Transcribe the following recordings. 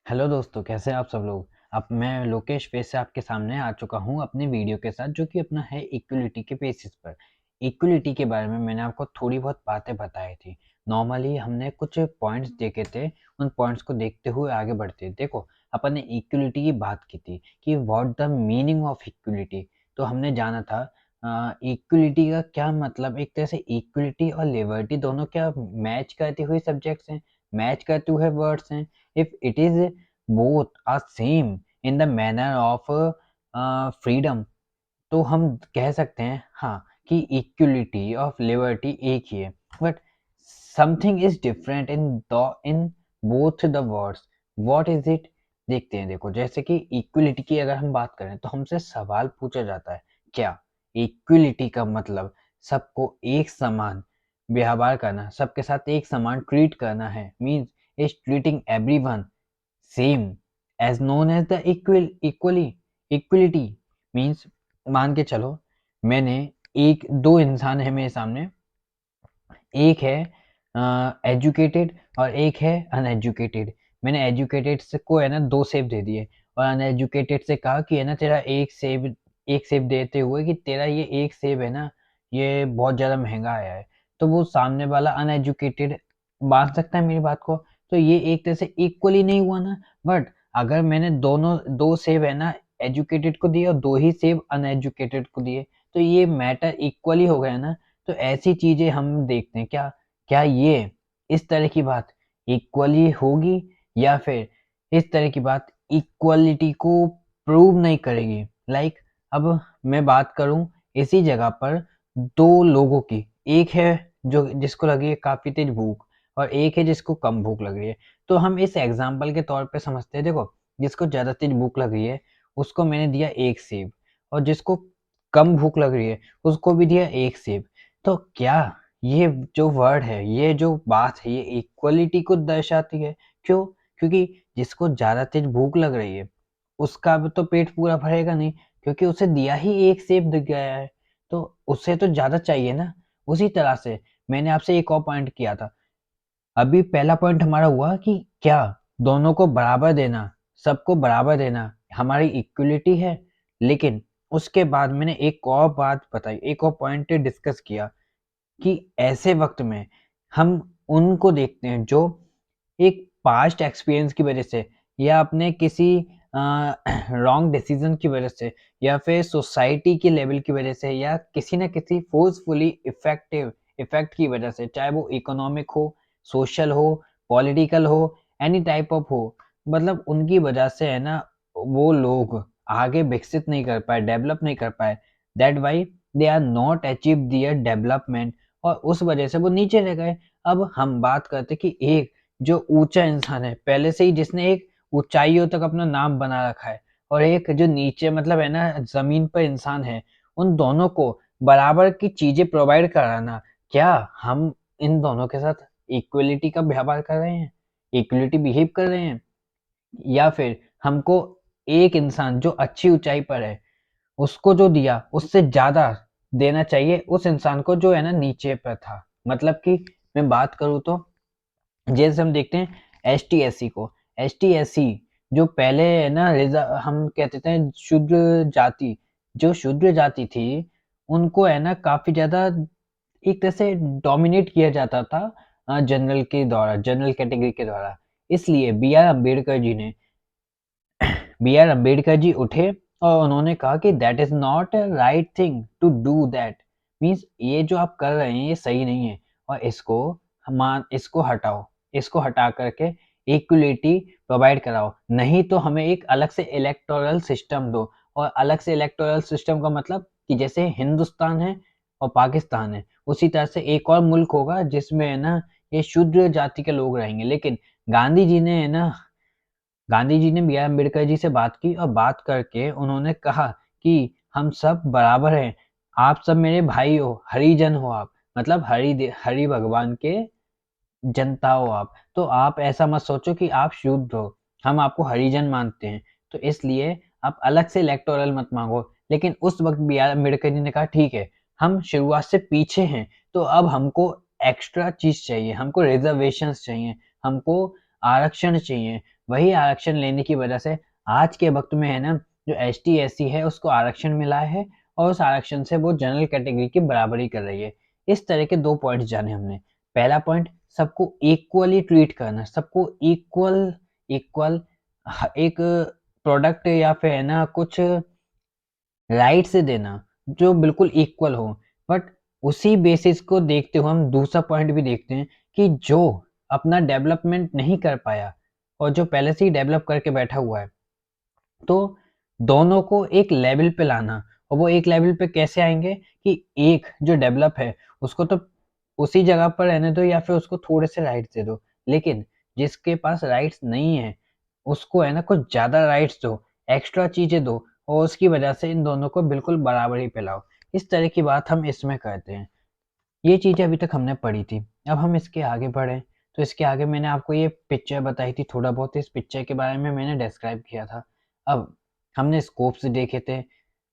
Hello दोस्तों, कैसे हैं आप सब लोग। अब मैं लोकेश फिर से आपके सामने आ चुका हूँ अपने वीडियो के साथ, जो कि अपना है इक्वलिटी के बेसिस पर। इक्वलिटी के बारे में मैंने आपको थोड़ी बहुत बातें बताई थी। नॉर्मली हमने कुछ पॉइंट्स देखे थे, उन पॉइंट्स को देखते हुए आगे बढ़ते। देखो, अपन ने इक्वलिटी की बात की थी कि what the meaning of equality. तो हमने जाना था इक्वलिटी का क्या मतलब। एक तरह से इक्वलिटी और लिबर्टी दोनों क्या मैच करते हुए सब्जेक्ट्स हैं, मैच करते हुए वर्ड्स हैं। if it is both are same in the manner of freedom, तो हम कह सकते हैं हाँ कि इक्वलिटी ऑफ लिबर्टी एक ही है, but something is different in both the words. What is it, देखते हैं। देखो, जैसे कि इक्वलिटी की अगर हम बात करें तो हमसे सवाल पूछा जाता है, क्या इक्वलिटी का मतलब सबको एक समान व्यवहार करना, सबके साथ एक समान ट्रीट करना है, means is treating everyone same as known as the equality. Means मान के चलो, मैंने एक दो इंसान है मेरे सामने, एक है एजुकेटेड और एक है अनएजुकेटेड। मैंने एजुकेटेड से को है ना 2 सेब दे दिए और अनएजुकेटेड से कहा कि है ना तेरा एक सेब देते हुए कि तेरा ये एक सेब है ना, ये बहुत ज़्यादा महंगा आया है। तो वो सामने वाला अनएजुकेटेड मान सकता है मेरी बात को। तो ये एक तरह से इक्वली नहीं हुआ ना। बट अगर मैंने दोनों 2 सेब है ना एजुकेटेड को दिए और 2 ही सेब अनएजुकेटेड को दिए, तो ये मैटर इक्वली हो गया ना। तो ऐसी चीज़ें हम देखते हैं, क्या क्या ये इस तरह की बात इक्वली होगी, या फिर इस तरह की बात इक्वलिटी को प्रूव नहीं करेगी। लाइक अब मैं बात करूं इसी जगह पर दो लोगों की, एक है जो जिसको लगी है काफ़ी तेज भूख और एक है जिसको कम भूख लग रही है। तो हम इस एग्जाम्पल के तौर पे समझते हैं। देखो, जिसको ज़्यादा तेज भूख लग रही है उसको मैंने दिया एक सेब, और जिसको कम भूख लग रही है उसको भी दिया एक सेब। तो क्या ये जो वर्ड है, ये जो बात है, ये इक्वलिटी को दर्शाती है? क्यों? क्योंकि जिसको ज़्यादा तेज भूख लग रही है उसका भी तो पेट पूरा भरेगा नहीं, क्योंकि उसे दिया ही एक सेब दिख गया है, तो उसे तो ज़्यादा चाहिए ना। उसी तरह से मैंने आपसे एक और पॉइंट किया था। अभी पहला पॉइंट हमारा हुआ कि क्या दोनों को बराबर देना, सबको बराबर देना हमारी इक्वलिटी है। लेकिन उसके बाद मैंने एक और बात बताई, एक और पॉइंट डिस्कस किया कि ऐसे वक़्त में हम उनको देखते हैं जो एक पास्ट एक्सपीरियंस की वज़ह से, या अपने किसी रॉन्ग डिसीज़न की वज़ह से, या फिर सोसाइटी के लेवल की वज़ह से, या किसी न किसी फ़ोर्सफुली इफ़ेक्ट की वज़ह से, चाहे वो इकोनॉमिक हो, सोशल हो, पॉलिटिकल हो, एनी टाइप ऑफ हो, मतलब उनकी वज़ह से है ना वो लोग आगे विकसित नहीं कर पाए, डेवलप नहीं कर पाए। That why they are not achieve their development, और उस वज़ह से वो नीचे रह गए। अब हम बात करते हैं कि एक जो ऊँचा इंसान है, पहले से ही जिसने एक ऊँचाइयों तक अपना नाम बना रखा है, और एक जो नीचे मतलब है ना ज़मीन पर इंसान है, उन दोनों को बराबर की चीज़ें प्रोवाइड कराना, क्या हम इन दोनों के साथ इक्वलिटी का व्यवहार कर रहे हैं? इक्वलिटी बिहेव कर रहे हैं? या फिर हमको एक इंसान जो अच्छी ऊँचाई पर है, उसको जो दिया उससे ज़्यादा देना चाहिए उस इंसान को जो है ना नीचे पर था? मतलब कि मैं बात करूँ तो जैसे हम देखते हैं एसटी-एससी को, एसटी-एससी जो पहले है ना हम कहते थे शूद्र जाति, जो शूद्र जाति थी, उनको है ना काफ़ी ज़्यादा एक तरह से डोमिनेट किया जाता था जनरल के द्वारा, जनरल कैटेगरी के द्वारा। इसलिए बी आर अम्बेडकर जी उठे और उन्होंने कहा कि that is not a right thing to do that. Means ये जो आप कर रहे हैं ये सही नहीं है, और इसको हटाओ, इसको हटा करके इक्वलिटी प्रोवाइड कराओ, नहीं तो हमें एक अलग से इलेक्टोरल सिस्टम दो। और अलग से इलेक्टोरल सिस्टम का मतलब कि जैसे हिंदुस्तान है और पाकिस्तान है, उसी तरह से एक और मुल्क होगा जिसमें है ना ये शूद्र जाति के लोग रहेंगे। लेकिन गांधी जी ने है ना गांधी जी ने बी आर अम्बेडकर जी से बात की, और बात करके उन्होंने कहा कि हम सब बराबर हैं, आप सब मेरे भाई हो, हरिजन हो आप, मतलब हरि भगवान के जनता हो आप। तो आप ऐसा मत सोचो कि आप शुद्ध हो, हम आपको हरिजन मानते हैं, तो इसलिए आप अलग से इलेक्टोरल मत मांगो। लेकिन उस वक्त बी आर अम्बेडकर जी ने कहा ठीक है, हम शुरुआत से पीछे हैं, तो अब हमको एक्स्ट्रा चीज चाहिए, हमको रिजर्वेशंस चाहिए, हमको आरक्षण चाहिए। वही आरक्षण लेने की वजह से आज के वक्त में है ना जो ST SC है उसको आरक्षण मिला है और उस आरक्षण से वो जनरल कैटेगरी की बराबरी कर रही है। इस तरह के 2 पॉइंट जाने हमने। पहला पॉइंट, सबको इक्वली ट्रीट करना, सबको इक्वल इक्वल एक प्रोडक्ट या फिर है ना कुछ राइट से देना जो बिल्कुल इक्वल हो। बट उसी बेसिस को देखते हुए हम दूसरा पॉइंट भी देखते हैं कि जो अपना डेवलपमेंट नहीं कर पाया और जो पहले से ही डेवलप करके बैठा हुआ है, तो दोनों को एक लेवल पे लाना। और वो एक लेवल पे कैसे आएंगे कि एक जो डेवलप है उसको तो उसी जगह पर रहने दो या फिर उसको थोड़े से राइट्स दे दो, लेकिन जिसके पास राइट्स नहीं है उसको है ना कुछ ज़्यादा राइट्स दो, एक्स्ट्रा चीज़ें दो और उसकी वजह से इन दोनों को बिल्कुल बराबरी पे लाओ। इस तरह की बात हम इसमें करते हैं। ये चीज़ें अभी तक हमने पढ़ी थी। अब हम इसके आगे बढ़ें, तो इसके आगे मैंने आपको ये पिक्चर बताई थी, थोड़ा बहुत इस पिक्चर के बारे में मैंने डिस्क्राइब किया था। अब हमने स्कोप्स देखे थे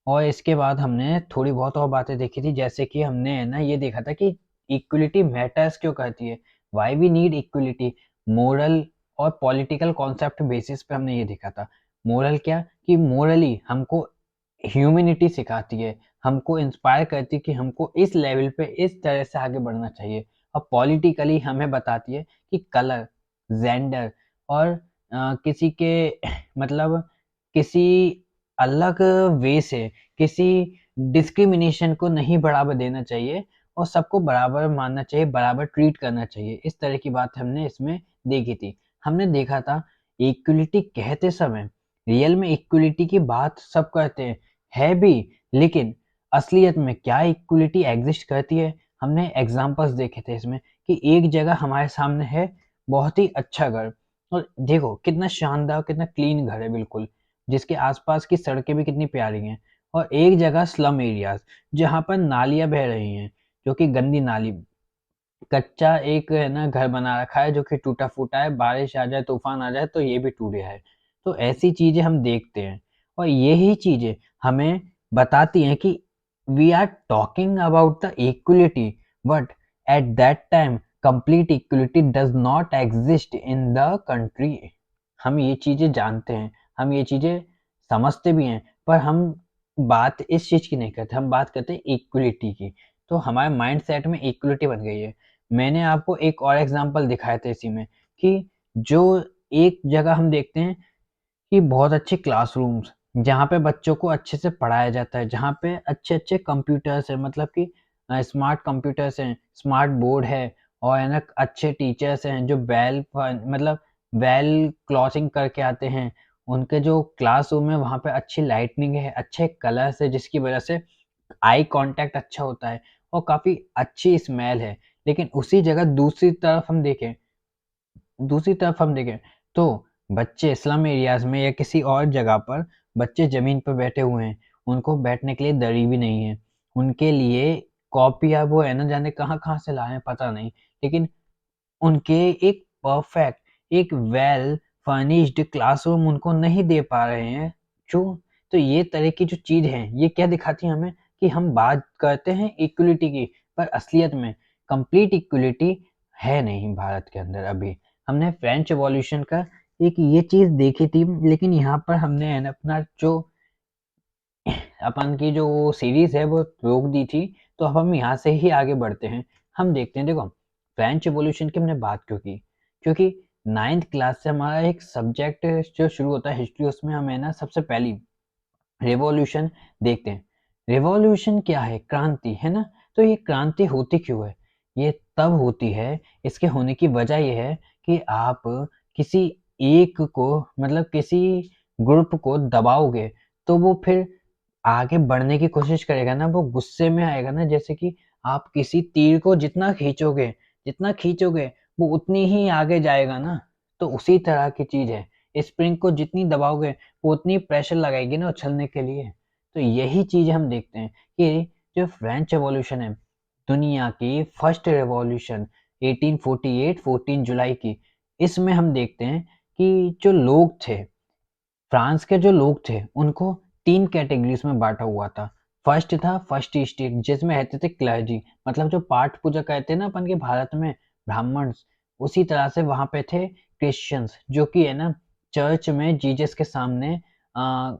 और इसके बाद हमने थोड़ी बहुत और बातें देखी थी, जैसे कि हमने है ना ये देखा था कि इक्वलिटी मैटर्स क्यों करती है, why we need equality. Moral और पॉलिटिकल कॉन्सेप्ट बेसिस पे हमने ये देखा था। मोरल क्या कि मोरली हमको ह्यूमैनिटी सिखाती है, हमको इंस्पायर करती है कि हमको इस लेवल पे इस तरह से आगे बढ़ना चाहिए। और पॉलिटिकली हमें बताती है कि कलर, जेंडर और किसी के मतलब किसी अलग वे से किसी डिस्क्रिमिनेशन को नहीं बढ़ावा देना चाहिए और सबको बराबर मानना चाहिए, बराबर ट्रीट करना चाहिए। इस तरह की बात हमने इसमें देखी थी। हमने देखा था इक्वलिटी कहते समय रियल में इक्वलिटी की बात सब करते हैं, है भी, लेकिन असलियत में क्या इक्वलिटी एग्जिस्ट करती है? हमने एग्जांपल्स देखे थे इसमें कि एक जगह हमारे सामने है बहुत ही अच्छा घर, और देखो कितना शानदार, कितना क्लीन घर है बिल्कुल, जिसके आसपास की सड़कें भी कितनी प्यारी हैं। और एक जगह स्लम एरियाज जहाँ पर नालियाँ बह रही हैं, जो कि गंदी नाली, कच्चा एक है ना घर बना रखा है जो कि टूटा फूटा है, बारिश आ जाए तूफान आ जाए तो ये भी टूट जाए। तो ऐसी चीजें हम देखते हैं और यही चीजें हमें बताती हैं कि we are talking about the equality, but at that time complete equality does not exist in the country. हम ये चीजें जानते हैं, हम ये चीजें समझते भी हैं, पर हम बात इस चीज की नहीं करते, हम बात करते हैं इक्वलिटी की। तो हमारे माइंड सेट में इक्वलिटी बन गई है। मैंने आपको एक और एग्जांपल दिखाए थे इसी में कि जो एक जगह हम देखते हैं कि बहुत अच्छे क्लासरूम्स जहाँ पे बच्चों को अच्छे से पढ़ाया जाता है, जहाँ पे अच्छे-अच्छे कंप्यूटर्स हैं, मतलब कि स्मार्ट कंप्यूटर्स हैं, स्मार्ट बोर्ड है और है ना अच्छे टीचर्स हैं जो मतलब वेल क्लॉथिंग करके आते हैं। उनके जो क्लासरूम है वहाँ पे अच्छी लाइटनिंग है, अच्छे कलर्स है जिसकी वजह से आई कांटेक्ट अच्छा होता है और काफ़ी अच्छी स्मेल है। लेकिन उसी जगह दूसरी तरफ हम देखें तो बच्चे स्लम एरियाज में या किसी और जगह पर बच्चे जमीन पर बैठे हुए हैं, उनको बैठने के लिए दरी भी नहीं है, उनके लिए कॉपियाँ वो है ना जाने कहाँ कहाँ से लाए हैं पता नहीं, लेकिन उनके एक परफेक्ट, एक वेल फर्निश्ड क्लासरूम उनको नहीं दे पा रहे हैं। क्यों? तो ये तरह की जो चीज़ है ये क्या दिखाती है हमें कि हम बात करते हैं इक्वलिटी की, पर असलियत में कंप्लीट इक्वलिटी है नहीं भारत के अंदर अभी। हमने फ्रेंच रिवॉल्यूशन का एक ये चीज़ देखी थी, लेकिन यहाँ पर हमने है ना अपना जो अपन की जो सीरीज़ है वो रोक दी थी, तो अब हम यहाँ से ही आगे बढ़ते हैं। हम देखते हैं, देखो फ्रेंच रिवॉल्यूशन की हमने बात क्यों की? क्योंकि 9th क्लास से हमारा एक सब्जेक्ट जो शुरू होता है हिस्ट्री, उसमें हमें ना सबसे पहली रिवॉल्यूशन देखते हैं। रिवॉल्यूशन क्या है? क्रांति, है ना? तो ये क्रांति होती क्यों है? ये तब होती है, इसके होने की वजह ये है कि आप किसी एक को मतलब किसी ग्रुप को दबाओगे, तो वो फिर आगे बढ़ने की कोशिश करेगा ना, वो गुस्से में आएगा ना, जैसे कि आप किसी तीर को जितना खींचोगे वो उतनी ही आगे जाएगा ना। तो उसी तरह की चीज़ है, स्प्रिंग को जितनी दबाओगे वो उतनी प्रेशर लगाएगी ना उछलने के लिए। तो यही चीज़ हम देखते हैं कि जो फ्रेंच रेवॉल्यूशन है, दुनिया की फर्स्ट रेवॉल्यूशन 1848 14 जुलाई की, इसमें हम देखते हैं कि जो लोग थे, फ्रांस के जो लोग थे उनको 3 कैटेगरीज में बाँटा हुआ था। फर्स्ट था फर्स्ट स्टेट, जिसमें रहते थे क्लर्जी, मतलब जो पाठ पूजा कहते हैं ना अपन के भारत में ब्राह्मण्स, उसी तरह से वहाँ पे थे क्रिश्चियंस, जो कि है ना चर्च में जीसस के सामने अ,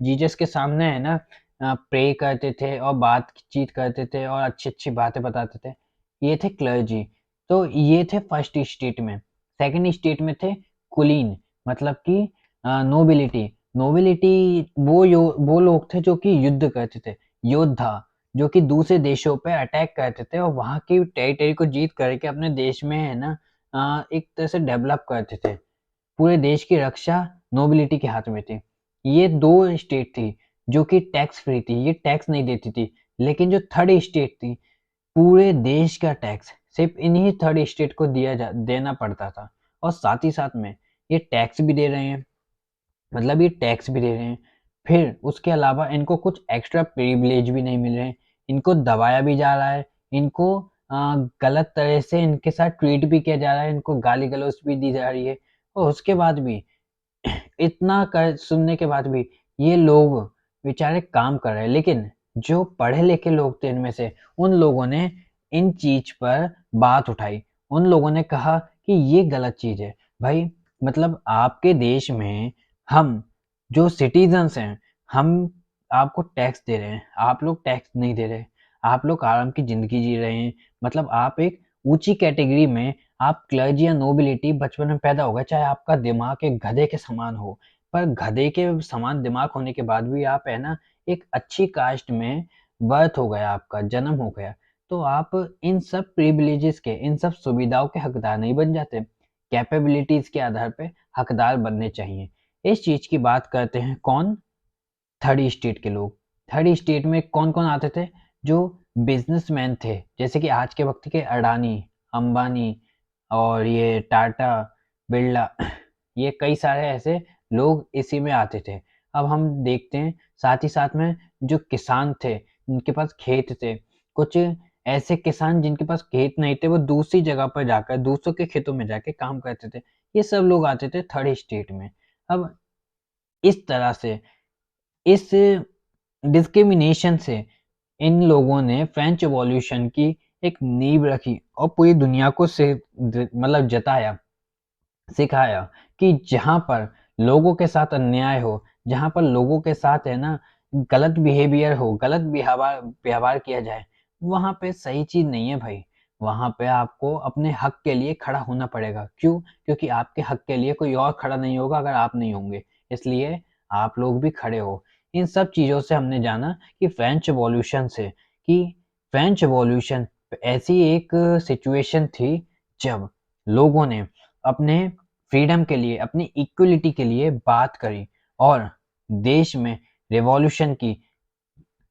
जीसस के सामने है ना प्रे करते थे और बातचीत करते थे और अच्छी-अच्छी बातें बताते थे। ये थे क्लर्जी। तो ये थे फर्स्ट स्टेट में। सेकंड स्टेट में थे कुलीन, मतलब कि नोबिलिटी। नोबिलिटी वो लोग थे जो कि युद्ध करते थे, योद्धा, जो कि दूसरे देशों पे अटैक करते थे और वहाँ की टेरिटरी को जीत करके अपने देश में है ना एक तरह से डेवलप करते थे। पूरे देश की रक्षा नोबिलिटी के हाथ में थी। ये 2 स्टेट थी जो कि टैक्स फ्री थी, ये टैक्स नहीं देती थी। लेकिन जो थर्ड स्टेट थी, पूरे देश का टैक्स सिर्फ़ इन्हीं थर्ड स्टेट को देना पड़ता था और साथ ही साथ में ये टैक्स भी दे रहे हैं, मतलब ये टैक्स भी दे रहे हैं। फिर उसके अलावा इनको कुछ एक्स्ट्रा प्रिविलेज भी नहीं मिल रहे हैं। इनको दबाया भी जा रहा है, इनको गलत तरह से इनके साथ ट्रीट भी किया जा रहा है, इनको गाली-गलौच भी दी जा रही है और उसके बाद भी इतना कर सुनने के बाद भी ये लोग बेचारे काम कर रहे हैं। लेकिन जो पढ़े-लिखे लोग थे इनमें से, उन लोगों ने इन चीज़ पर बात उठाई। उन लोगों ने कहा कि ये गलत चीज़ है। भाई मतलब आपके देश में हम जो सिटीज़न्स हैं, हम आपको टैक्स दे रहे हैं, आप लोग टैक्स नहीं दे रहे। आप लोग आराम की ज़िंदगी जी रहे हैं। मतलब आप एक ऊँची कैटेगरी में आप क्लर्जी या नोबिलिटी बचपन में पैदा हो गए, चाहे आपका दिमाग एक गधे के समान हो, पर गधे के समान दिमाग होने के बाद भी आप है ना, एक अच्छी कास्ट में बर्थ हो गया आपका, जन्म हो गया, तो आप इन सब प्रिविलेजेस के, इन सब सुविधाओं के हकदार नहीं बन जाते। कैपेबिलिटीज़ के आधार पे हकदार बनने चाहिए। इस चीज़ की बात करते हैं कौन? थर्ड स्टेट के लोग। थर्ड स्टेट में कौन-कौन आते थे? जो बिज़नेसमैन थे, जैसे कि आज के वक़्त के अडानी, अंबानी और ये टाटा, बिरला ये कई सारे ऐसे लोग इसी में आते थे। अब हम देखते हैं साथ ही साथ में जो किसान थे, जिनके पास खेत थे, कुछ ऐसे किसान जिनके पास खेत नहीं थे, वो दूसरी जगह पर जाकर दूसरों के खेतों में जाके काम करते थे। ये सब लोग आते थे थर्ड स्टेट में। अब इस तरह से इस डिस्क्रिमिनेशन से इन लोगों ने फ्रेंच रिवॉल्यूशन की एक नींव रखी और पूरी दुनिया को मतलब जताया, सिखाया कि जहाँ पर लोगों के साथ अन्याय हो, जहाँ पर लोगों के साथ है ना गलत बिहेवियर हो, गलत व्यवहार व्यवहार किया जाए, वहाँ पे सही चीज़ नहीं है भाई। वहाँ पे आपको अपने हक के लिए खड़ा होना पड़ेगा। क्यों? क्योंकि आपके हक के लिए कोई और खड़ा नहीं होगा अगर आप नहीं होंगे। इसलिए आप लोग भी खड़े हो। इन सब चीज़ों से हमने जाना कि फ्रेंच रिवॉल्यूशन से कि फ्रेंच रिवॉल्यूशन ऐसी एक सिचुएशन थी जब लोगों ने अपने फ्रीडम के लिए, अपनी इक्वलिटी के लिए बात करी और देश में रिवॉल्यूशन की।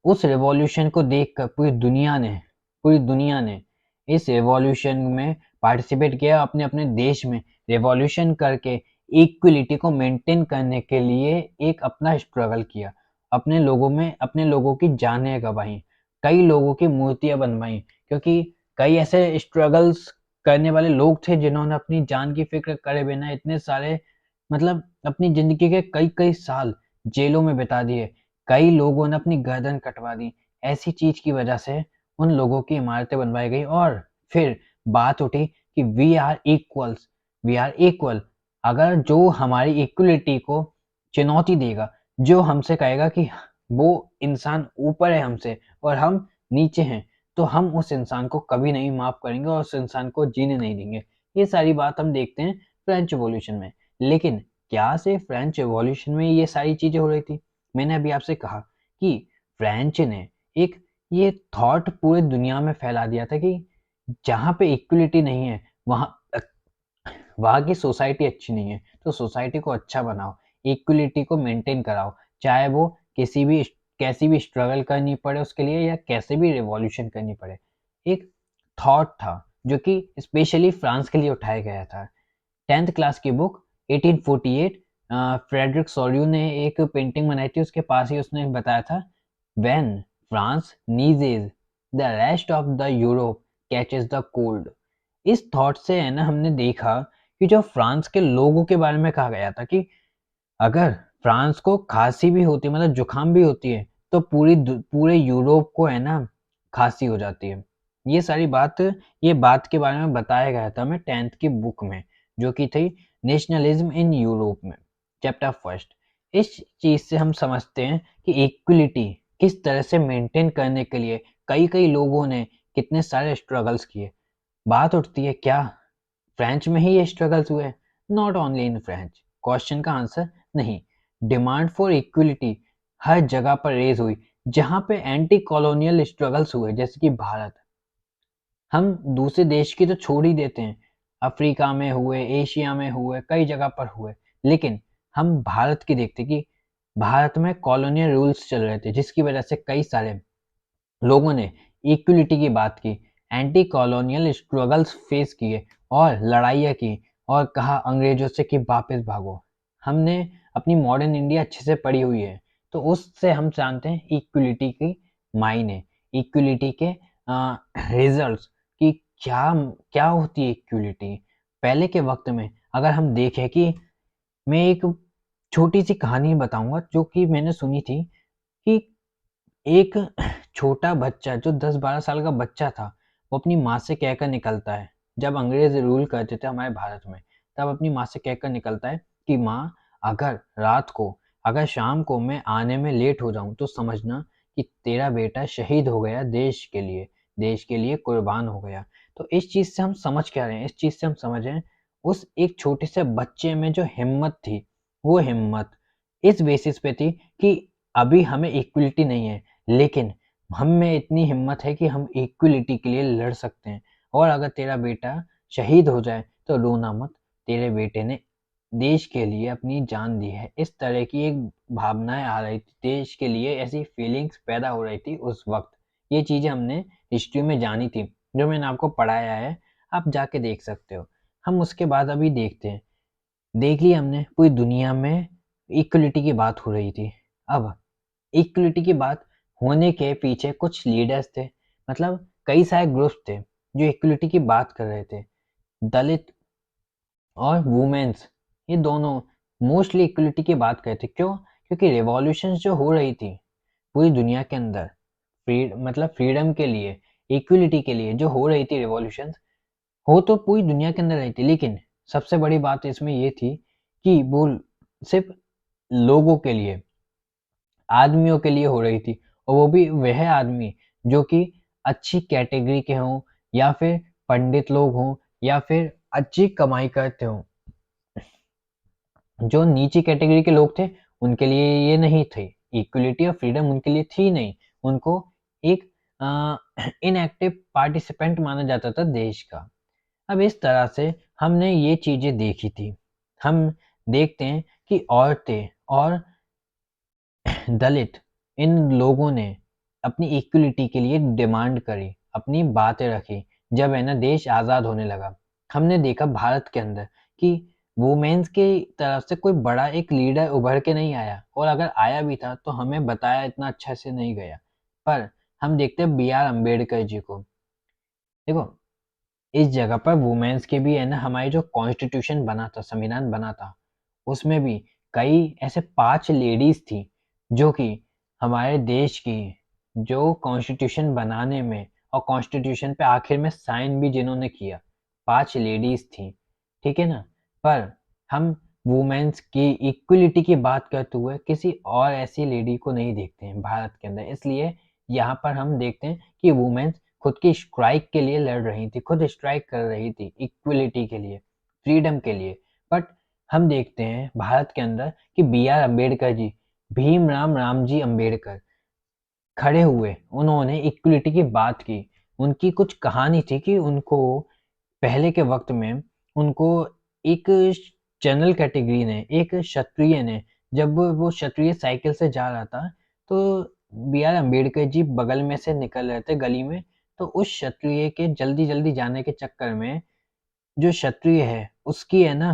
उस रिवॉल्यूशन को देखकर पूरी दुनिया ने इस रिवॉल्यूशन में पार्टिसिपेट किया, अपने-अपने देश में रिवॉल्यूशन करके इक्वलिटी को मेंटेन करने के लिए एक अपना स्ट्रगल किया। अपने लोगों की जानें गँवाई, कई लोगों की मूर्तियाँ बनवाई क्योंकि कई ऐसे स्ट्रगल्स करने वाले लोग थे जिन्होंने अपनी जान की फ़िक्र करे बिना इतने सारे मतलब अपनी ज़िंदगी के कई-कई साल जेलों में बिता दिए। कई लोगों ने अपनी गर्दन कटवा दी। ऐसी चीज़ की वजह से उन लोगों की इमारतें बनवाई गई और फिर बात उठी कि वी आर इक्वल। अगर जो हमारी इक्वलिटी को चुनौती देगा, जो हमसे कहेगा कि वो इंसान ऊपर है हमसे और हम नीचे हैं, तो हम उस इंसान को कभी नहीं माफ़ करेंगे और उस इंसान को जीने नहीं देंगे। ये सारी बात हम देखते हैं फ्रेंच रिवॉल्यूशन में। लेकिन क्या सिर्फ़ फ्रेंच रिवॉल्यूशन में ये सारी चीज़ें हो रही थी? मैंने अभी आपसे कहा कि फ्रेंच ने एक ये थॉट पूरी दुनिया में फैला दिया था कि जहाँ पे इक्वलिटी नहीं है, वहाँ की सोसाइटी अच्छी नहीं है, तो सोसाइटी को अच्छा बनाओ, इक्वलिटी को मेंटेन कराओ, चाहे वो कैसी भी स्ट्रगल करनी पड़े उसके लिए या कैसे भी रिवॉल्यूशन करनी पड़े। एक थॉट था जो कि स्पेशली फ्रांस के लिए उठाया गया था। 10th क्लास की बुक 1848 फ्रेडरिक सोल्यू ने एक पेंटिंग बनाई थी, उसके पास ही उसने बताया था when France नीजेस the rest of the Europe catches the cold. इस थॉट से है ना हमने देखा कि जो फ्रांस के लोगों के बारे में कहा गया था कि अगर फ्रांस को खांसी भी होती है मतलब जुकाम भी होती है तो पूरे यूरोप को है ना खांसी हो जाती है। ये बात के बारे में बताया गया था हमें 10th की बुक में, जो कि थी नेशनलिज्म इन यूरोप में। Chapter first. इस चीज से हम समझते हैं कि इक्विलिटी किस तरह से मेंटेन करने के लिए कई कई लोगों ने कितने सारे स्ट्रगल्स किए। बात उठती है, क्या फ्रेंच में ही ये स्ट्रगल्स हुए? Not only in French. Question का आंसर नहीं। डिमांड फॉर इक्विलिटी हर जगह पर रेज हुई जहां पे एंटी कॉलोनियल स्ट्रगल्स हुए, जैसे कि भारत। हम दूसरे देश की तो छोड़ ही देते हैं, अफ्रीका में हुए, एशिया में हुए, कई जगह पर हुए, लेकिन हम भारत की देखते कि भारत में कॉलोनियल रूल्स चल रहे थे, जिसकी वजह से कई सारे लोगों ने इक्विलिटी की बात की, एंटी कॉलोनियल स्ट्रगल्स फेस किए और लड़ाइयाँ की और कहा अंग्रेजों से कि वापस भागो। हमने अपनी मॉडर्न इंडिया अच्छे से पढ़ी हुई है, तो उससे हम जानते हैं इक्विलिटी की मायने, इक्विलिटी के रिजल्ट्स कि क्या क्या होती है इक्विलिटी। पहले के वक्त में अगर हम देखें कि मैं एक छोटी सी कहानी बताऊंगा जो कि मैंने सुनी थी कि एक छोटा बच्चा जो 10-12 साल का बच्चा था, वो अपनी माँ से कहकर निकलता है, जब अंग्रेज रूल करते थे हमारे भारत में, तब अपनी माँ से कहकर निकलता है कि माँ, अगर रात को, अगर शाम को मैं आने में लेट हो जाऊं तो समझना कि तेरा बेटा शहीद हो गया देश के लिए कुर्बान हो गया। तो इस चीज से हम समझ क्या रहे हैं? इस चीज से हम समझ रहे हैं उस एक छोटे से बच्चे में जो हिम्मत थी, वो हिम्मत इस बेसिस पे थी कि अभी हमें इक्वलिटी नहीं है, लेकिन हम में इतनी हिम्मत है कि हम इक्वलिटी के लिए लड़ सकते हैं। और अगर तेरा बेटा शहीद हो जाए तो रोना मत, तेरे बेटे ने देश के लिए अपनी जान दी है। इस तरह की एक भावनाएं आ रही थी, देश के लिए ऐसी फीलिंग्स पैदा हो रही थी उस वक्त। ये चीजें हमने हिस्ट्री में जानी थी, जो मैंने आपको पढ़ाया है, आप जाके देख सकते हो। हम उसके बाद अभी देखते हैं, देख लिया हमने पूरी दुनिया में इक्वलिटी की बात हो रही थी। अब इक्वलिटी की बात होने के पीछे कुछ लीडर्स थे, मतलब कई सारे ग्रुप्स थे जो इक्वलिटी की बात कर रहे थे। दलित और वुमेन्स, ये दोनों मोस्टली इक्वलिटी की बात करते। क्यों? क्योंकि रिवॉल्यूशंस जो हो रही थी पूरी दुनिया के अंदर, मतलब फ्रीडम के लिए, इक्वलिटी के लिए जो हो रही थी रिवॉल्यूशंस, हो तो पूरी दुनिया के अंदर रही थी, लेकिन सबसे बड़ी बात इसमें ये थी कि वो सिर्फ लोगों के लिए, आदमियों के लिए हो रही थी, और वो भी वह आदमी जो कि अच्छी कैटेगरी के हों, या फिर पंडित लोग हों, या फिर अच्छी कमाई करते हों। जो नीची कैटेगरी के लोग थे उनके लिए ये नहीं थे, इक्वलिटी और फ्रीडम उनके लिए थी नहीं। उनको एक इनएक्टिव पार्टिसिपेंट माना जाता था देश का। अब इस तरह से हमने ये चीजें देखी थी। हम देखते हैं कि औरतें और दलित, इन लोगों ने अपनी इक्वलिटी के लिए डिमांड करी, अपनी बातें रखी, जब है ना देश आज़ाद होने लगा। हमने देखा भारत के अंदर कि वुमेन्स की तरफ से कोई बड़ा एक लीडर उभर के नहीं आया, और अगर आया भी था तो हमें बताया इतना अच्छा से नहीं गया। पर हम देखते हैं बी आर अम्बेडकर जी को। देखो, इस जगह पर वुमेन्स के भी है ना, हमारे जो कॉन्स्टिट्यूशन बना था, संविधान बना था, उसमें भी कई ऐसे 5 लेडीज थी जो कि हमारे देश की जो कॉन्स्टिट्यूशन बनाने में और कॉन्स्टिट्यूशन पे आखिर में साइन भी जिन्होंने किया, 5 लेडीज थी, ठीक है ना। पर हम वुमेन्स की इक्वलिटी की बात करते हुए किसी और ऐसी लेडी को नहीं देखते हैं भारत के अंदर। इसलिए यहाँ पर हम देखते हैं कि वुमेन्स खुद की स्ट्राइक के लिए लड़ रही थी, खुद स्ट्राइक कर रही थी इक्वलिटी के लिए, फ्रीडम के लिए। बट हम देखते हैं भारत के अंदर कि बी आर अम्बेडकर जी, भीमराव रामजी अम्बेडकर खड़े हुए, उन्होंने इक्वलिटी की बात की। उनकी कुछ कहानी थी कि उनको पहले के वक्त में उनको एक जनरल कैटेगरी ने, एक क्षत्रिय ने, जब वो क्षत्रिय साइकिल से जा रहा था, तो बी आर अम्बेडकर जी बगल में से निकल रहे थे गली में, तो उस क्षत्रिय के जल्दी जल्दी जाने के चक्कर में जो क्षत्रिय है उसकी है ना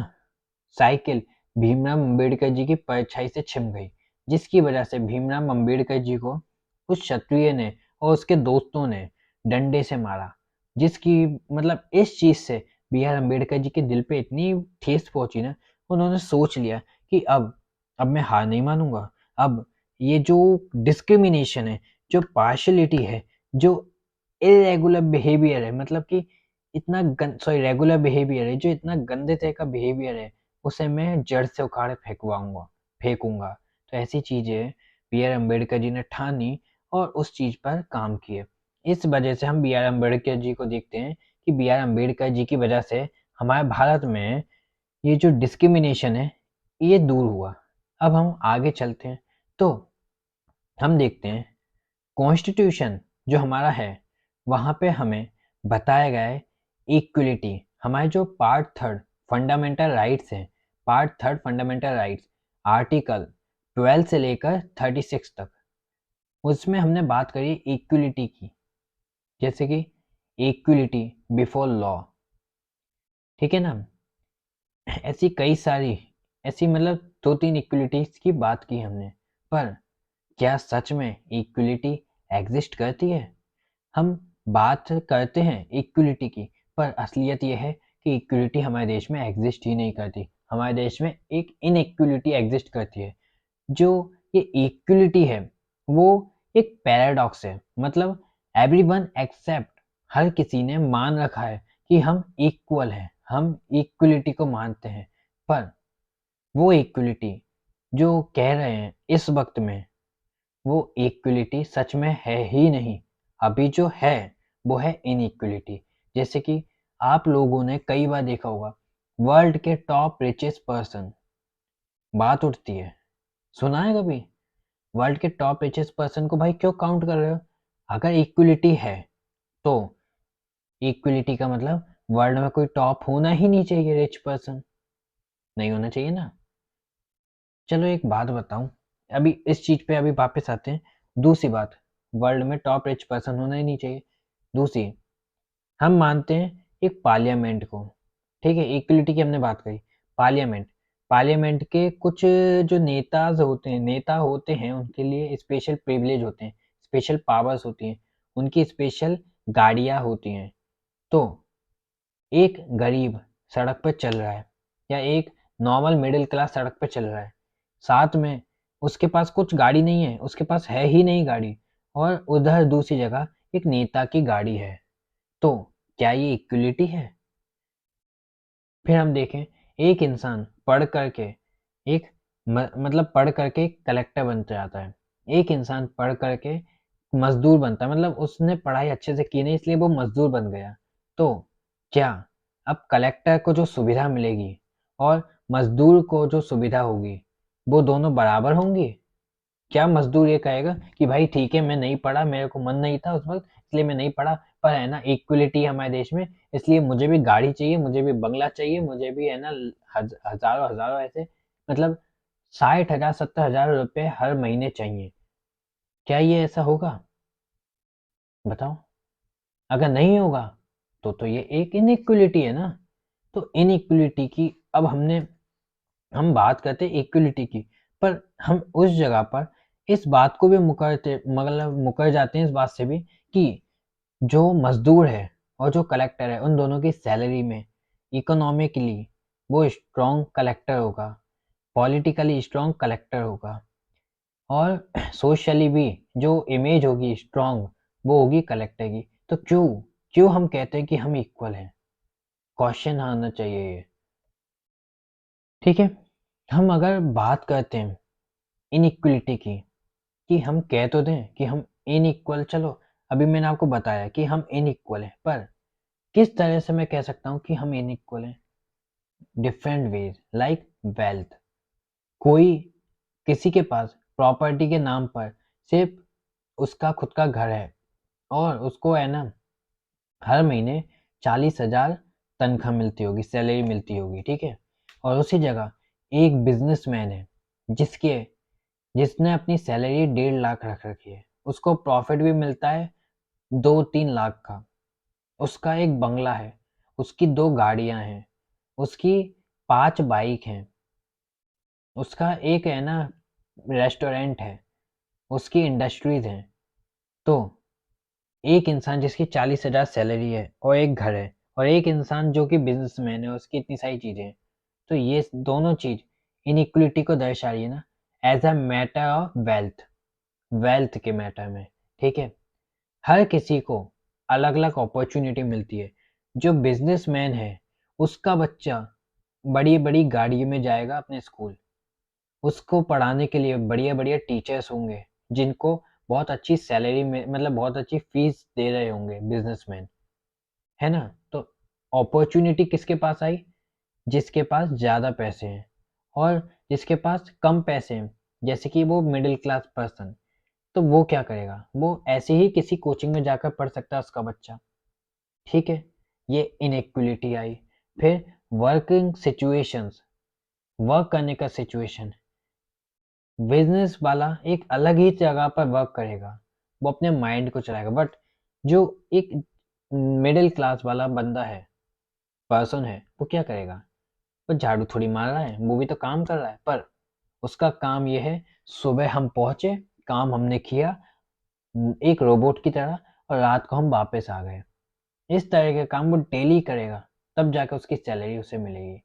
साइकिल भीमराव अम्बेडकर जी की परछाई से छिप गई, जिसकी वजह से भीमराव अम्बेडकर जी को उस क्षत्रिय ने और उसके दोस्तों ने डंडे से मारा। जिसकी मतलब इस चीज से बी आर अम्बेडकर जी के दिल पे इतनी ठेस पहुंची ना, उन्होंने सोच लिया कि अब मैं हार नहीं मानूंगा। अब ये जो डिस्क्रिमिनेशन है, जो पार्शलिटी है, जो इरेगुलर बिहेवियर है, मतलब कि इतना सॉरी रेगुलर बिहेवियर है, जो इतना गंदे तरह का बिहेवियर है, उसे मैं जड़ से उखाड़ फेंकूंगा। तो ऐसी चीज़ें बी आर अम्बेडकर जी ने ठानी और उस चीज़ पर काम किए। इस वजह से हम बी आर अम्बेडकर जी को देखते हैं कि बी आर अम्बेडकर जी की वजह से हमारे भारत में ये जो डिस्क्रिमिनेशन है ये दूर हुआ। अब हम आगे चलते हैं तो हम देखते हैं कॉन्स्टिट्यूशन जो हमारा है वहाँ पे हमें बताया गया है इक्वलिटी। हमारे जो पार्ट थर्ड फंडामेंटल राइट्स हैं, part third fundamental rights, article 12 से लेकर 36 तक, उसमें हमने बात करी इक्वलिटी की। जैसे कि इक्वलिटी बिफोर लॉ, ठीक है ना। ऐसी कई सारी ऐसी मतलब 2-3 इक्वलिटीज की बात की हमने, पर क्या सच में इक्वलिटी एग्जिस्ट करती है? हम बात करते हैं इक्वलिटी की, पर असलियत ये है कि इक्वलिटी हमारे देश में एग्जिस्ट ही नहीं करती। हमारे देश में एक इनइक्वलिटी एग्जिस्ट करती है। जो ये इक्वलिटी है वो एक पैराडॉक्स है। मतलब एवरीवन एक्सेप्ट, हर किसी ने मान रखा है कि हम इक्वल हैं, हम इक्वलिटी को मानते हैं, पर वो इक्वलिटी जो कह रहे हैं इस वक्त में, वो इक्वलिटी सच में है ही नहीं। अभी जो है वो है इनइक्वलिटी। जैसे कि आप लोगों ने कई बार देखा होगा, वर्ल्ड के टॉप रिचेस्ट पर्सन, बात उठती है, सुना है कभी? वर्ल्ड के टॉप रिचेस्ट पर्सन को भाई क्यों काउंट कर रहे हो? अगर इक्वलिटी है तो इक्वलिटी का मतलब वर्ल्ड में कोई टॉप होना ही नहीं चाहिए, रिच पर्सन नहीं होना चाहिए ना। चलो एक बात बताऊं, अभी इस चीज पे अभी वापस आते हैं। दूसरी बात, वर्ल्ड में टॉप रिच पर्सन होना ही नहीं चाहिए। दूसरी, हम मानते हैं एक पार्लियामेंट को, ठीक है, इक्वलिटी की हमने बात करी। पार्लियामेंट, पार्लियामेंट के कुछ जो नेता होते हैं उनके लिए स्पेशल प्रिविलेज होते हैं, स्पेशल पावर्स होती हैं, उनकी स्पेशल गाड़ियाँ होती हैं। तो एक गरीब सड़क पर चल रहा है या एक नॉर्मल मिडिल क्लास सड़क पर चल रहा है, साथ में उसके पास कुछ गाड़ी नहीं है, उसके पास है ही नहीं गाड़ी, और उधर दूसरी जगह एक नेता की गाड़ी है, तो क्या ये इक्वलिटी है? फिर हम देखें, एक इंसान पढ़ करके एक मतलब पढ़ करके कलेक्टर बन जाता है, एक इंसान पढ़ करके मजदूर बनता है, मतलब उसने पढ़ाई अच्छे से की नहीं इसलिए वो मजदूर बन गया। तो क्या अब कलेक्टर को जो सुविधा मिलेगी और मजदूर को जो सुविधा होगी वो दोनों बराबर होंगी? क्या मजदूर ये कहेगा कि भाई ठीक है मैं नहीं पढ़ा, मेरे को मन नहीं था उस वक्त इसलिए मैं नहीं पढ़ा, पर है ना इक्वलिटी है हमारे देश में इसलिए मुझे भी गाड़ी चाहिए, मुझे भी बंगला चाहिए, मुझे भी है ना हजारों हजारों ऐसे, मतलब 60,000 70,000 रुपए हर महीने चाहिए। क्या ये ऐसा होगा? बताओ। अगर नहीं होगा तो ये एक इनइक्वलिटी है ना। तो इनइक्वलिटी की अब हम बात करते हैं इक्वलिटी की, पर हम उस जगह पर इस बात को भी मुकर जाते हैं इस बात से भी कि जो मजदूर है और जो कलेक्टर है उन दोनों की सैलरी में इकोनॉमिकली वो स्ट्रॉन्ग कलेक्टर होगा, पॉलिटिकली स्ट्रॉन्ग कलेक्टर होगा, और सोशली भी जो इमेज होगी स्ट्रॉन्ग वो होगी कलेक्टर की। तो क्यों क्यों हम कहते हैं कि हम इक्वल हैं? क्वेश्चन आना चाहिए ये, ठीक है। हम अगर बात करते हैं इनइक्वलिटी की, कि हम कह तो दें कि हम इनइक्वल, चलो अभी मैंने आपको बताया कि हम इनइक्वल हैं, पर किस तरह से मैं कह सकता हूँ कि हम इनइक्वल हैं? Different ways, like wealth. कोई किसी के पास प्रॉपर्टी के नाम पर सिर्फ उसका खुद का घर है और उसको है ना हर महीने 40,000 तनख्वाह मिलती होगी, सैलरी मिलती होगी, ठीक है। और उसी जगह एक बिजनेसमैन है जिसके जिसने अपनी सैलरी 1.5 लाख रख रखी है, उसको प्रॉफिट भी मिलता है 2-3 लाख का, उसका एक बंगला है, उसकी 2 गाड़ियां हैं, उसकी 5 बाइक हैं, उसका एक है ना रेस्टोरेंट है, उसकी इंडस्ट्रीज हैं। तो एक इंसान जिसकी 40,000 सैलरी है और एक घर है, और एक इंसान जो कि बिजनेसमैन है उसकी इतनी सारी चीजें हैं, तो ये दोनों चीज इनइक्वलिटी को दर्शा रही है ना, as a matter of wealth, wealth के मैटर में, ठीक है। हर किसी को अलग अलग अपॉर्चुनिटी मिलती है। जो बिजनेसमैन है उसका बच्चा बड़ी बड़ी गाड़ियों में जाएगा अपने स्कूल, उसको पढ़ाने के लिए बढ़िया बढ़िया टीचर्स होंगे जिनको बहुत अच्छी सैलरी में, मतलब बहुत अच्छी फीस दे रहे होंगे बिजनेसमैन, है ना? तो अपॉर्चुनिटी किसके पास आई? जिसके पास ज़्यादा पैसे हैं। और जिसके पास कम पैसे हैं, जैसे कि वो मिडिल क्लास पर्सन, तो वो क्या करेगा? वो ऐसे ही किसी कोचिंग में जाकर पढ़ सकता है उसका बच्चा, ठीक है? ये इनइक्वलिटी आई। फिर वर्किंग सिचुएशंस, वर्क करने का सिचुएशन, बिजनेस वाला एक अलग ही जगह पर वर्क करेगा, वो अपने माइंड को चलाएगा, बट जो एक मिडिल क्लास वाला बंदा है, पर्सन है, वो क्या करेगा? वो झाड़ू थोड़ी मार रहा है, वो भी तो काम कर रहा है, पर उसका काम ये है, सुबह हम पहुंचे, काम हमने किया एक रोबोट की तरह, और रात को हम वापस आ गए। इस तरह के काम वो डेली करेगा, तब जाकर उसकी सैलरी उसे मिलेगी।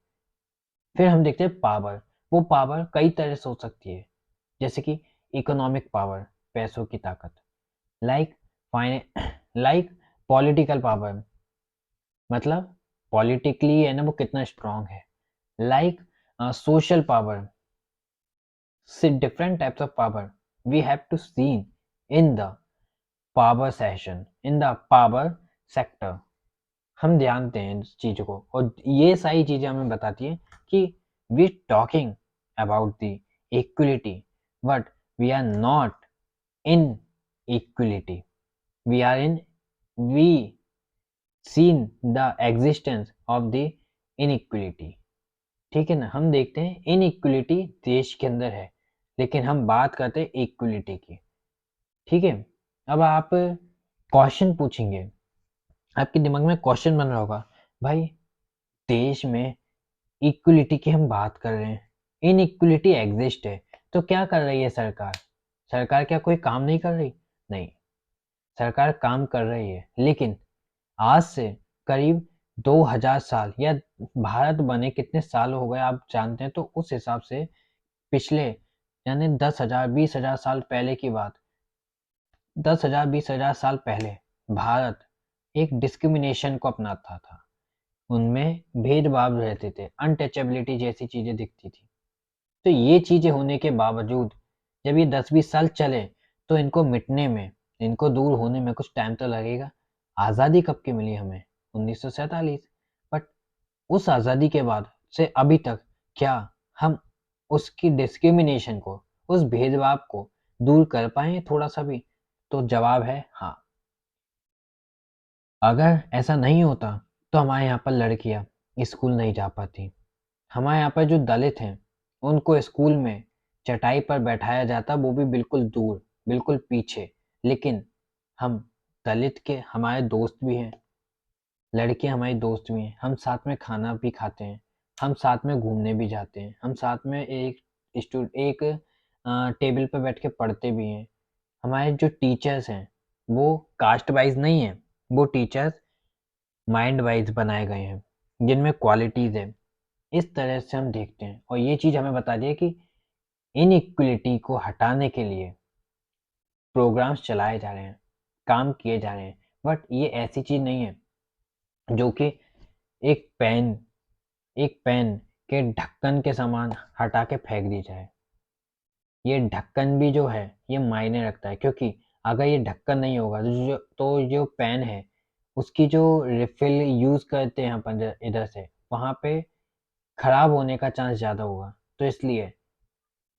फिर हम देखते हैं पावर। वो पावर कई तरह से हो सकती है, जैसे कि इकोनॉमिक पावर, पैसों की ताकत, लाइक लाइक पॉलिटिकल पावर, मतलब पॉलिटिकली है ना वो कितना स्ट्रांग है, like social power. See, different types of power we have to see in the power session, in the power sector. हम ध्यान दें इस चीज को, और ये सारी चीजें हमें बताती हैं कि we talking about the equality, but we are not in equality. We seen the existence of the inequality. ठीक है ना? हम देखते हैं इनइक्वलिटी देश के अंदर है, लेकिन हम बात करते हैं इक्वलिटी की, ठीक है? अब आप क्वेश्चन पूछेंगे, आपके दिमाग में क्वेश्चन बन रहा होगा, भाई देश में इक्वलिटी की हम बात कर रहे हैं, इनइक्वलिटी एग्जिस्ट है, तो क्या कर रही है सरकार? सरकार क्या कोई काम नहीं कर रही? नहीं, सरकार काम कर रही है, लेकिन आज से करीब 2000 साल, या भारत बने कितने साल हो गए आप जानते हैं, तो उस हिसाब से पिछले, यानी 10,000 20,000 साल पहले की बात, 10,000 20,000 साल पहले भारत एक डिस्क्रिमिनेशन को अपनाता था, उनमें भेदभाव रहते थे, अनटचेबिलिटी जैसी चीजें दिखती थी। तो ये चीजें होने के बावजूद जब ये 10-20 साल चले, तो इनको मिटने में, इनको दूर होने में कुछ टाइम तो लगेगा। आज़ादी कब की मिली हमें? 1947। बट उस आज़ादी के बाद से अभी तक क्या हम उसकी डिस्क्रिमिनेशन को, उस भेदभाव को दूर कर पाए हैं थोड़ा सा भी? तो जवाब है हाँ। अगर ऐसा नहीं होता तो हमारे यहाँ पर लड़कियाँ स्कूल नहीं जा पाती, हमारे यहाँ पर जो दलित हैं उनको स्कूल में चटाई पर बैठाया जाता, वो भी बिल्कुल दूर, बिल्कुल पीछे। लेकिन हम दलित के हमारे दोस्त भी हैं, लड़कियां हमारी दोस्त भी हैं, हम साथ में खाना भी खाते हैं, हम साथ में घूमने भी जाते हैं, हम साथ में एक टेबल पर बैठ के पढ़ते भी हैं। हमारे जो टीचर्स हैं वो कास्ट वाइज नहीं है, वो टीचर्स माइंड वाइज बनाए गए हैं, जिनमें क्वालिटीज़ है। इस तरह से हम देखते हैं, और ये चीज़ हमें बता दी है कि इनइक्वलिटी को हटाने के लिए प्रोग्राम्स चलाए जा रहे हैं, काम किए जा रहे हैं, बट ये ऐसी चीज़ नहीं है जो कि एक पेन एक पेन के ढक्कन के समान हटा के फेंक दी जाए। ये ढक्कन भी जो है ये मायने रखता है, क्योंकि अगर ये ढक्कन नहीं होगा तो जो पेन है उसकी जो रिफिल यूज़ करते हैं अपन इधर से वहाँ पे खराब होने का चांस ज़्यादा होगा। तो इसलिए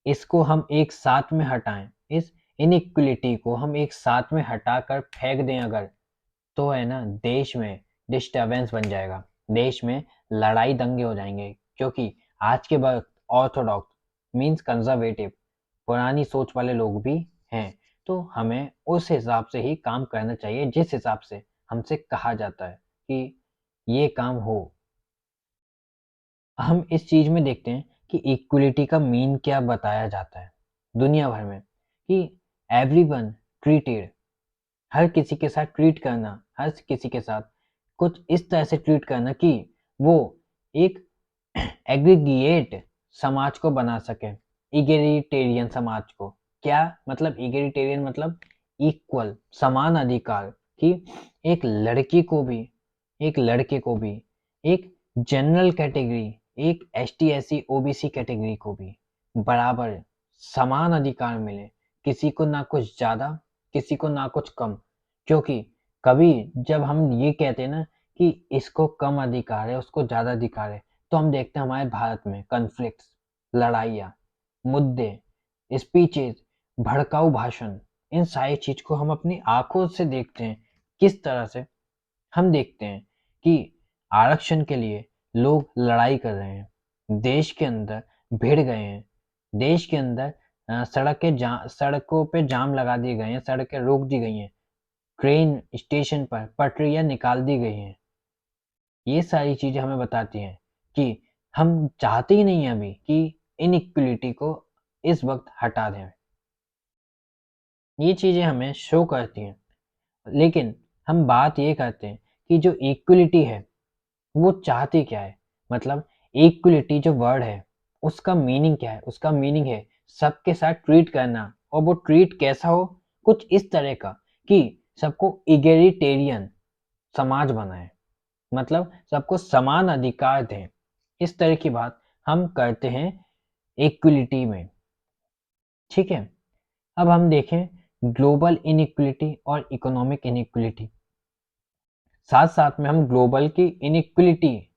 इसको हम एक साथ में हटाएं, इस इनइक्वलिटी को हम एक साथ में हटाकर फेंक दें अगर, तो है ना देश में डिस्टरबेंस बन जाएगा, देश में लड़ाई दंगे हो जाएंगे, क्योंकि आज के वक्त ऑर्थोडॉक्स मीन्स कंजर्वेटिव, पुरानी सोच वाले लोग भी हैं। तो हमें उस हिसाब से ही काम करना चाहिए जिस हिसाब से हमसे कहा जाता है कि ये काम हो। हम इस चीज में देखते हैं कि इक्वलिटी का मीन क्या बताया जाता है दुनिया भर में, कि एवरीवन ट्रीटेड, हर किसी के साथ ट्रीट करना, हर किसी के साथ कुछ इस तरह से ट्रीट करना कि वो एक एग्रीगिएट समाज को बना सके, इगेलिटेरियन समाज को। क्या मतलब इगेलिटेरियन? मतलब इक्वल, समान अधिकार, कि एक लड़की को भी, एक लड़के को भी एक जनरल कैटेगरी, एक एसटी एससी ओबीसी कैटेगरी को भी बराबर समान अधिकार मिले, किसी को ना कुछ ज्यादा, किसी को ना कुछ कम। क्योंकि कभी जब हम ये कहते हैं ना कि इसको कम अधिकार है, उसको ज्यादा अधिकार है, तो हम देखते हैं हमारे भारत में कन्फ्लिक्ट्स, लड़ाइयाँ, मुद्दे, स्पीचेस, भड़काऊ भाषण, इन सारी चीज को हम अपनी आंखों से देखते हैं। किस तरह से हम देखते हैं कि आरक्षण के लिए लोग लड़ाई कर रहे हैं, देश के अंदर भिड़ गए हैं, देश के अंदर सड़कों पे जाम लगा दिए गए हैं, सड़कें रोक दी गई हैं, ट्रेन स्टेशन पर पटरियां निकाल दी गई हैं। ये सारी चीजें हमें बताती हैं कि हम चाहते ही नहीं हैं अभी कि इनइक्वलिटी को इस वक्त हटा दें। ये चीजें हमें शो करती हैं, लेकिन हम बात ये करते हैं कि जो इक्वलिटी है वो चाहती क्या है। मतलब इक्वलिटी जो वर्ड है उसका मीनिंग क्या है? उसका मीनिंग है सबके साथ ट्रीट करना, और वो ट्रीट कैसा हो? कुछ इस तरह का कि सबको इगेलिटेरियन समाज बनाए, मतलब सबको समान अधिकार दें। इस तरह की बात हम करते हैं इक्वलिटी में। ठीक है, अब हम देखें ग्लोबल इनइक्वलिटी और इकोनॉमिक इनइक्वलिटी। साथ साथ में हम ग्लोबल की इनइक्वलिटी,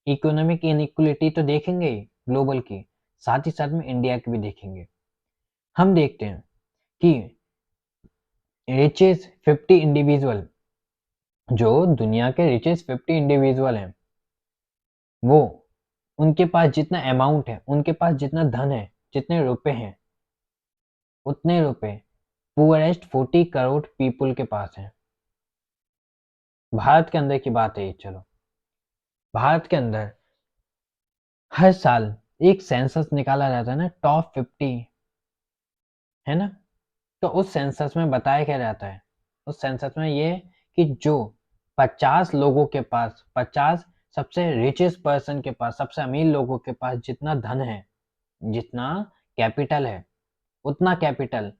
इकोनॉमिक इनइक्वलिटी तो देखेंगे ही ग्लोबल की, साथ ही साथ में इंडिया की भी देखेंगे। हम देखते हैं कि रिचेस्ट 50 इंडिविजुअल, जो दुनिया के रिचेस्ट 50 इंडिविजुअल हैं, वो उनके पास जितना अमाउंट है, उनके पास जितना धन है, जितने रुपए हैं, उतने रुपए पुअरेस्ट 40 करोड़ पीपुल के पास हैं। भारत के अंदर की बात है ये। चलो, भारत के अंदर हर साल एक सेंसस निकाला जाता है ना, टॉप 50, है ना? तो उस सेंसस में बताया क्या जाता है? उस सेंसस में ये कि जो 50 लोगों के पास, 50 सबसे रिचेस्ट पर्सन के पास, सबसे अमीर लोगों के पास जितना धन है, जितना कैपिटल है, उतना कैपिटल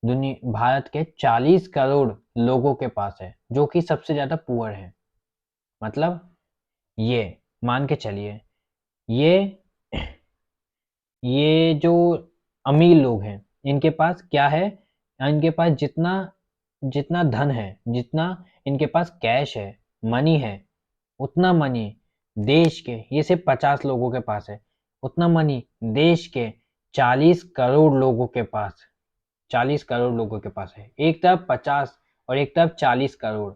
दुनिया भारत के 40 करोड़ लोगों के पास है, जो कि सबसे ज्यादा पुअर है। मतलब ये मान के चलिए, ये ये जो अमीर लोग हैं, इनके पास क्या है? इनके पास जितना जितना धन है, जितना इनके पास कैश है, मनी है, उतना मनी देश के, ये सिर्फ 50 लोगों के पास है, उतना मनी देश के 40 करोड़ लोगों के पास, 40 करोड़ लोगों के पास है। एक तरफ 50 और एक तरफ 40 करोड़,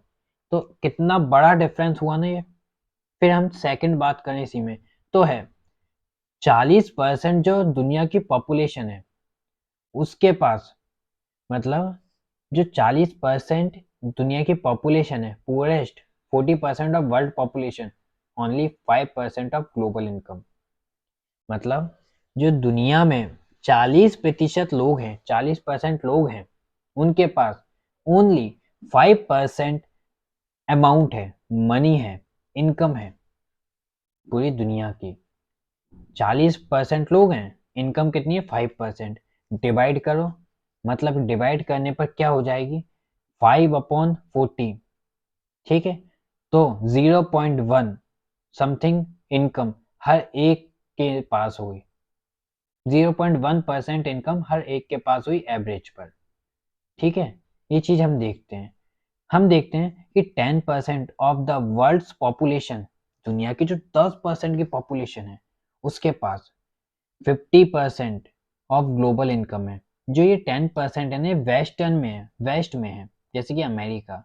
तो कितना बड़ा डिफरेंस हुआ ना ये। फिर हम सेकंड बात करें इसी में, तो है 40% जो दुनिया की पॉपुलेशन है उसके पास, मतलब जो 40% दुनिया की पॉपुलेशन है, poorest 40% of world population, only 5% of global income. मतलब जो दुनिया में 40% लोग हैं, 40% लोग हैं, उनके पास ओनली 5% अमाउंट है, मनी है, इनकम है। पूरी दुनिया की 40% लोग हैं, इनकम कितनी है? 5%। डिवाइड करो, मतलब डिवाइड करने पर क्या हो जाएगी? 5/40। ठीक है, तो 0.1 समथिंग इनकम हर एक के पास हुई, 0.1% इनकम हर एक के पास हुई एवरेज पर। ठीक है, ये चीज हम देखते हैं। हम देखते हैं कि 10% ऑफ द वर्ल्ड्स पॉपुलेशन, दुनिया की जो 10% की पॉपुलेशन है, उसके पास 50% ऑफ ग्लोबल इनकम है। जो ये 10% है ना, वेस्टर्न में है, वेस्ट में है, जैसे कि अमेरिका।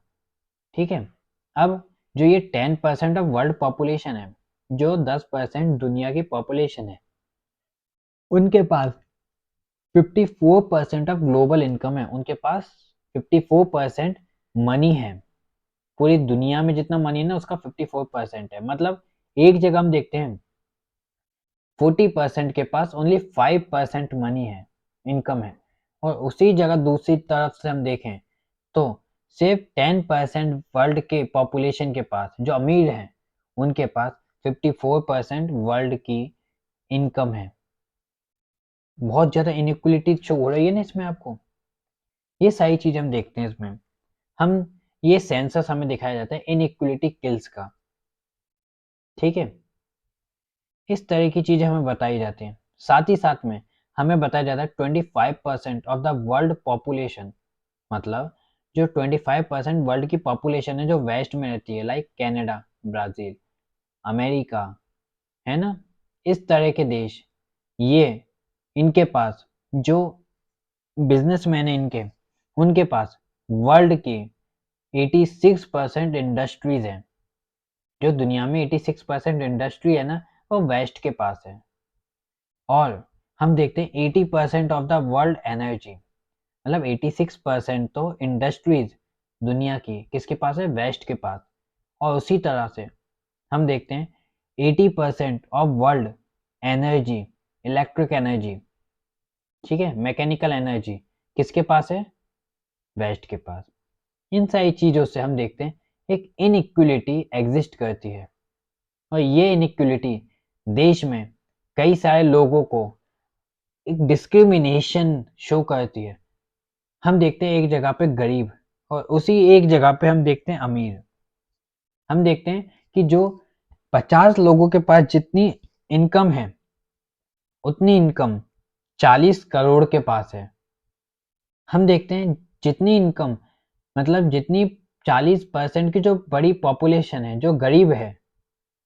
ठीक है, अब जो ये 10% ऑफ वर्ल्ड पॉपुलेशन है, जो 10% दुनिया की पॉपुलेशन है, उनके पास 54% ऑफ ग्लोबल इनकम है, उनके पास 54% मनी है। पूरी दुनिया में जितना मनी है ना, उसका 54% है। मतलब एक जगह हम देखते हैं 40% के पास ओनली 5% मनी है, इनकम है, और उसी जगह दूसरी तरफ से हम देखें तो सिर्फ 10% वर्ल्ड के पॉपुलेशन के पास, जो अमीर हैं, उनके पास 54% वर्ल्ड की इनकम है। बहुत ज्यादा इनइक्वलिटी शो हो रही है ना इसमें आपको। ये सारी चीज हम देखते हैं इसमें। हम ये सेंसस हमें दिखाया जाता है इनइक्वलिटी किल्स का। ठीक है, इस तरह की चीज़ें हमें बताई जाती हैं। साथ ही साथ में हमें बताया जाता है 25% ऑफ द वर्ल्ड पॉपुलेशन, मतलब जो 25% वर्ल्ड की पॉपुलेशन है जो वेस्ट में रहती है, लाइक कनाडा, ब्राज़ील, अमेरिका, है ना? इस तरह के देश, ये इनके पास जो बिज़नेसमैन हैं उनके पास वर्ल्ड की 86% इंडस्ट्रीज़ हैं। जो दुनिया में 86% इंडस्ट्री है ना, वो वेस्ट के पास है। और हम देखते हैं 80% ऑफ द वर्ल्ड एनर्जी, मतलब 86% तो इंडस्ट्रीज दुनिया की किसके पास है? वेस्ट के पास। और उसी तरह से हम देखते हैं 80% of world energy, electric energy, ठीक है, मैकेनिकल एनर्जी किसके पास है? वेस्ट के पास। इन सारी चीज़ों से हम देखते हैं एक इनइक्वलिटी एग्जिस्ट करती है, और ये इनइक्वलिटी देश में कई सारे लोगों को एक डिस्क्रिमिनेशन शो करती है। हम देखते हैं एक जगह पे गरीब, और उसी एक जगह पे हम देखते हैं अमीर। हम देखते हैं कि जो 50 लोगों के पास जितनी इनकम है, उतनी इनकम 40 करोड़ के पास है। हम देखते हैं जितनी इनकम, मतलब जितनी 40% की जो बड़ी पॉपुलेशन है, जो गरीब है,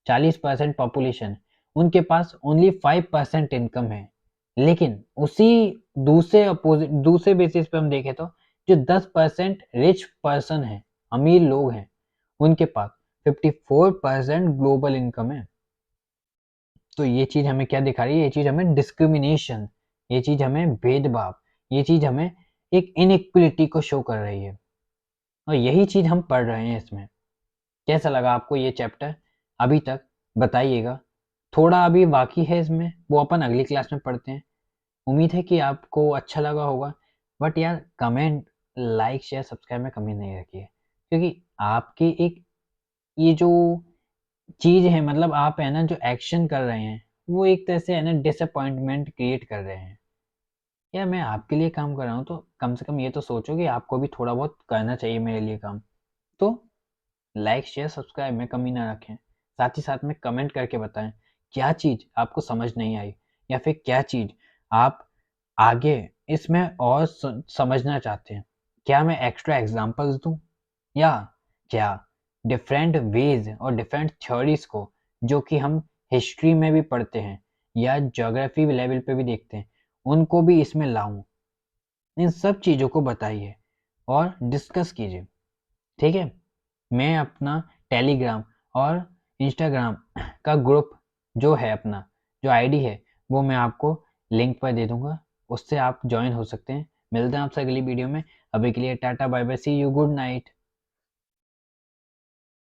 40% पॉपुलेशन, उनके पास ओनली 5% इनकम है। लेकिन उसी दूसरे बेसिस पे हम देखें तो जो 10% रिच पर्सन है, अमीर लोग हैं, उनके पास 54% ग्लोबल इनकम है। तो ये चीज़ हमें क्या दिखा रही है? ये चीज़ हमें डिस्क्रिमिनेशन, ये चीज़ हमें भेदभाव, ये चीज़ हमें एक इनइक्वलिटी को शो कर रही है, और यही चीज़ हम पढ़ रहे हैं इसमें। कैसा लगा आपको ये चैप्टर अभी तक? बताइएगा। थोड़ा अभी बाकी है इसमें, वो अपन अगली क्लास में पढ़ते हैं। उम्मीद है कि आपको अच्छा लगा होगा। बट यार कमेंट, लाइक, शेयर, सब्सक्राइब में कमी नहीं रखिए, क्योंकि आपकी एक ये जो चीज़ है, मतलब आप है ना जो एक्शन कर रहे हैं, वो एक तरह से है ना डिसअपॉइंटमेंट क्रिएट कर रहे हैं। यार मैं आपके लिए काम कर रहा हूँ, तो कम से कम ये तो सोचो कि आपको भी थोड़ा बहुत करना चाहिए मेरे लिए काम। तो लाइक, शेयर, सब्सक्राइब में कमी ना रखें। साथ ही साथ में कमेंट करके बताएं क्या चीज़ आपको समझ नहीं आई, या फिर क्या चीज़ आप आगे इसमें और समझना चाहते हैं। क्या मैं एक्स्ट्रा एग्जांपल्स दूं, या क्या डिफरेंट वेज और डिफरेंट थ्योरीज को, जो कि हम हिस्ट्री में भी पढ़ते हैं या ज्योग्राफी लेवल पे भी देखते हैं, उनको भी इसमें लाऊं। इन सब चीज़ों को बताइए और डिस्कस कीजिए, ठीक है? मैं अपना टेलीग्राम और इंस्टाग्राम का ग्रुप जो है अपना, जो आईडी है, वो मैं आपको लिंक पर दे दूंगा, उससे आप ज्वाइन हो सकते हैं। मिलते हैं आपसे अगली वीडियो में। अभी के लिए टाटा, bye bye, see you, good night.